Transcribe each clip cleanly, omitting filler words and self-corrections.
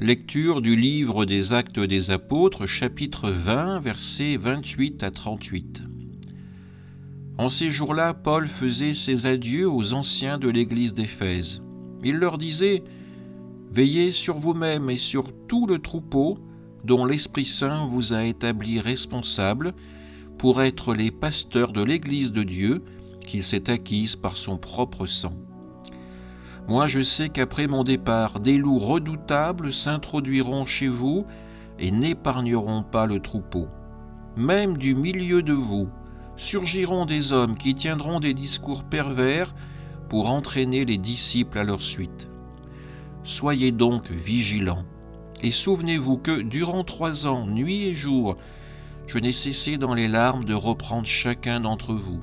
Lecture du livre des Actes des Apôtres, chapitre 20, versets 28 à 38. En ces jours-là, Paul faisait ses adieux aux anciens de l'église d'Éphèse. Il leur disait « Veillez sur vous-mêmes et sur tout le troupeau dont l'Esprit Saint vous a établis responsables pour être les pasteurs de l'église de Dieu qu'il s'est acquise par son propre sang. Moi, je sais qu'après mon départ, des loups redoutables s'introduiront chez vous et n'épargneront pas le troupeau. Même du milieu de vous surgiront des hommes qui tiendront des discours pervers pour entraîner les disciples à leur suite. Soyez donc vigilants et souvenez-vous que durant 3 ans, nuit et jour, je n'ai cessé dans les larmes de reprendre chacun d'entre vous.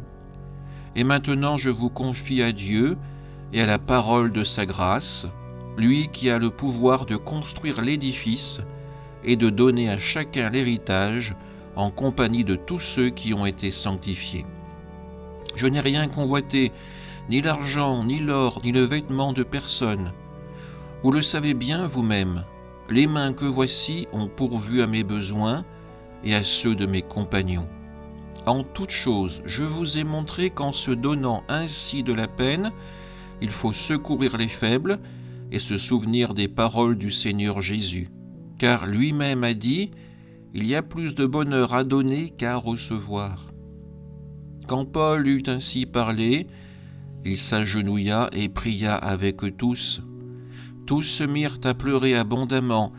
Et maintenant je vous confie à Dieu et à la parole de sa grâce, lui qui a le pouvoir de construire l'édifice et de donner à chacun l'héritage en compagnie de tous ceux qui ont été sanctifiés. Je n'ai rien convoité, ni l'argent, ni l'or, ni le vêtement de personne. Vous le savez bien vous-même, les mains que voici ont pourvu à mes besoins et à ceux de mes compagnons. En toute chose, je vous ai montré qu'en se donnant ainsi de la peine, il faut secourir les faibles et se souvenir des paroles du Seigneur Jésus. Car lui-même a dit « Il y a plus de bonheur à donner qu'à recevoir ». Quand Paul eut ainsi parlé, il s'agenouilla et pria avec eux tous. Tous se mirent à pleurer abondamment.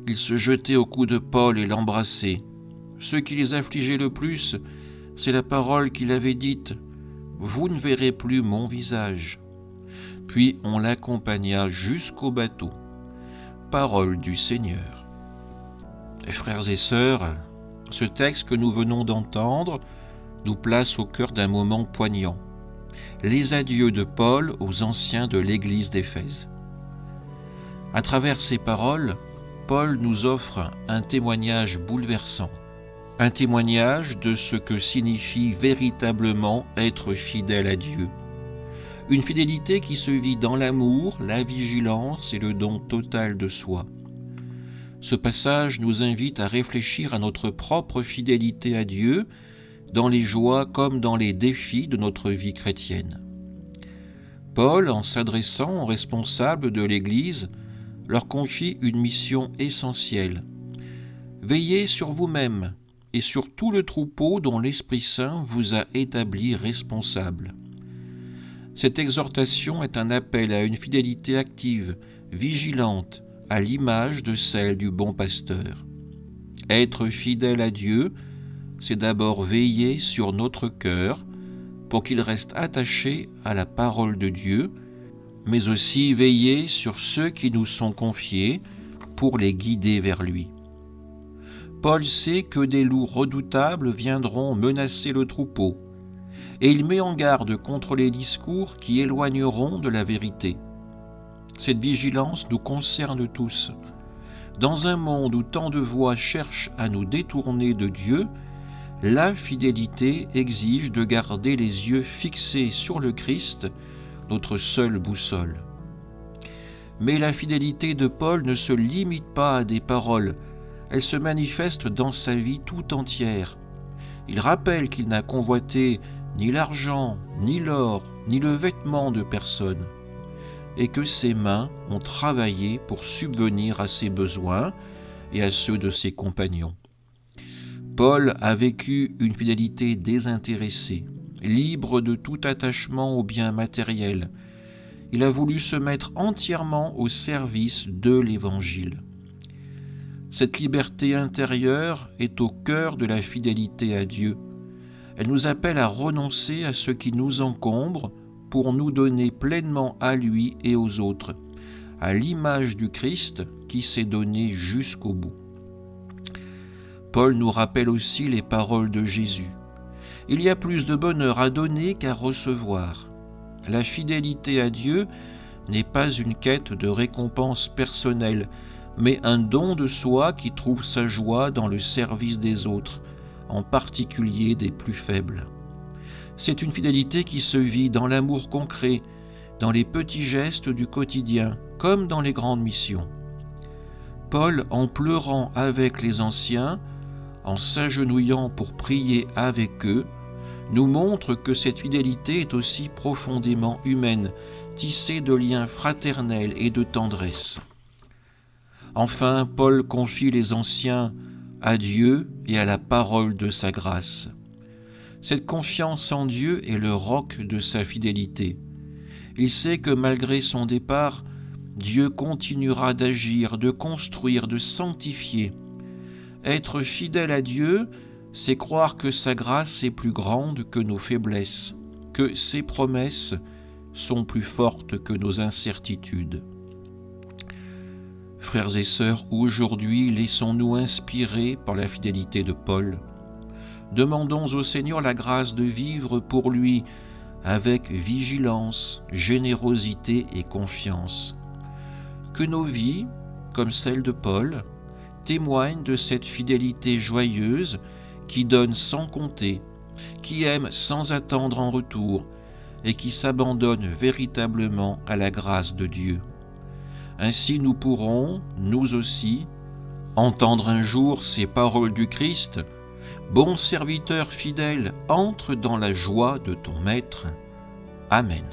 Ils se jetaient au cou de Paul et l'embrassaient. Ce qui les affligeait le plus, c'est la parole qu'il avait dite « Vous ne verrez plus mon visage ». Puis on l'accompagna jusqu'au bateau. Parole du Seigneur. Frères et sœurs, ce texte que nous venons d'entendre nous place au cœur d'un moment poignant. Les adieux de Paul aux anciens de l'église d'Éphèse. À travers ces paroles, Paul nous offre un témoignage bouleversant. Un témoignage de ce que signifie véritablement être fidèle à Dieu. Une fidélité qui se vit dans l'amour, la vigilance et le don total de soi. Ce passage nous invite à réfléchir à notre propre fidélité à Dieu, dans les joies comme dans les défis de notre vie chrétienne. Paul, en s'adressant aux responsables de l'Église, leur confie une mission essentielle. Veillez sur vous-même et sur tout le troupeau dont l'Esprit Saint vous a établi responsable. Cette exhortation est un appel à une fidélité active, vigilante, à l'image de celle du bon pasteur. Être fidèle à Dieu, c'est d'abord veiller sur notre cœur pour qu'il reste attaché à la parole de Dieu, mais aussi veiller sur ceux qui nous sont confiés pour les guider vers lui. Paul sait que des loups redoutables viendront menacer le troupeau, et il met en garde contre les discours qui éloigneront de la vérité. Cette vigilance nous concerne tous. Dans un monde où tant de voix cherchent à nous détourner de Dieu, la fidélité exige de garder les yeux fixés sur le Christ, notre seule boussole. Mais la fidélité de Paul ne se limite pas à des paroles, elle se manifeste dans sa vie tout entière. Il rappelle qu'il n'a convoité ni l'argent, ni l'or, ni le vêtement de personne, et que ses mains ont travaillé pour subvenir à ses besoins et à ceux de ses compagnons. Paul a vécu une fidélité désintéressée, libre de tout attachement aux biens matériels. Il a voulu se mettre entièrement au service de l'Évangile. Cette liberté intérieure est au cœur de la fidélité à Dieu. Elle nous appelle à renoncer à ce qui nous encombre pour nous donner pleinement à lui et aux autres, à l'image du Christ qui s'est donné jusqu'au bout. Paul nous rappelle aussi les paroles de Jésus. Il y a plus de bonheur à donner qu'à recevoir. La fidélité à Dieu n'est pas une quête de récompense personnelle, mais un don de soi qui trouve sa joie dans le service des autres, en particulier des plus faibles. C'est une fidélité qui se vit dans l'amour concret, dans les petits gestes du quotidien, comme dans les grandes missions. Paul, en pleurant avec les anciens, en s'agenouillant pour prier avec eux, nous montre que cette fidélité est aussi profondément humaine, tissée de liens fraternels et de tendresse. Enfin, Paul confie les anciens à Dieu et à la parole de sa grâce. Cette confiance en Dieu est le roc de sa fidélité. Il sait que malgré son départ, Dieu continuera d'agir, de construire, de sanctifier. Être fidèle à Dieu, c'est croire que sa grâce est plus grande que nos faiblesses, que ses promesses sont plus fortes que nos incertitudes. Frères et sœurs, aujourd'hui, laissons-nous inspirer par la fidélité de Paul. Demandons au Seigneur la grâce de vivre pour lui avec vigilance, générosité et confiance. Que nos vies, comme celle de Paul, témoignent de cette fidélité joyeuse qui donne sans compter, qui aime sans attendre en retour et qui s'abandonne véritablement à la grâce de Dieu. Ainsi nous pourrons, nous aussi, entendre un jour ces paroles du Christ : « Bon serviteur fidèle, entre dans la joie de ton Maître. » Amen.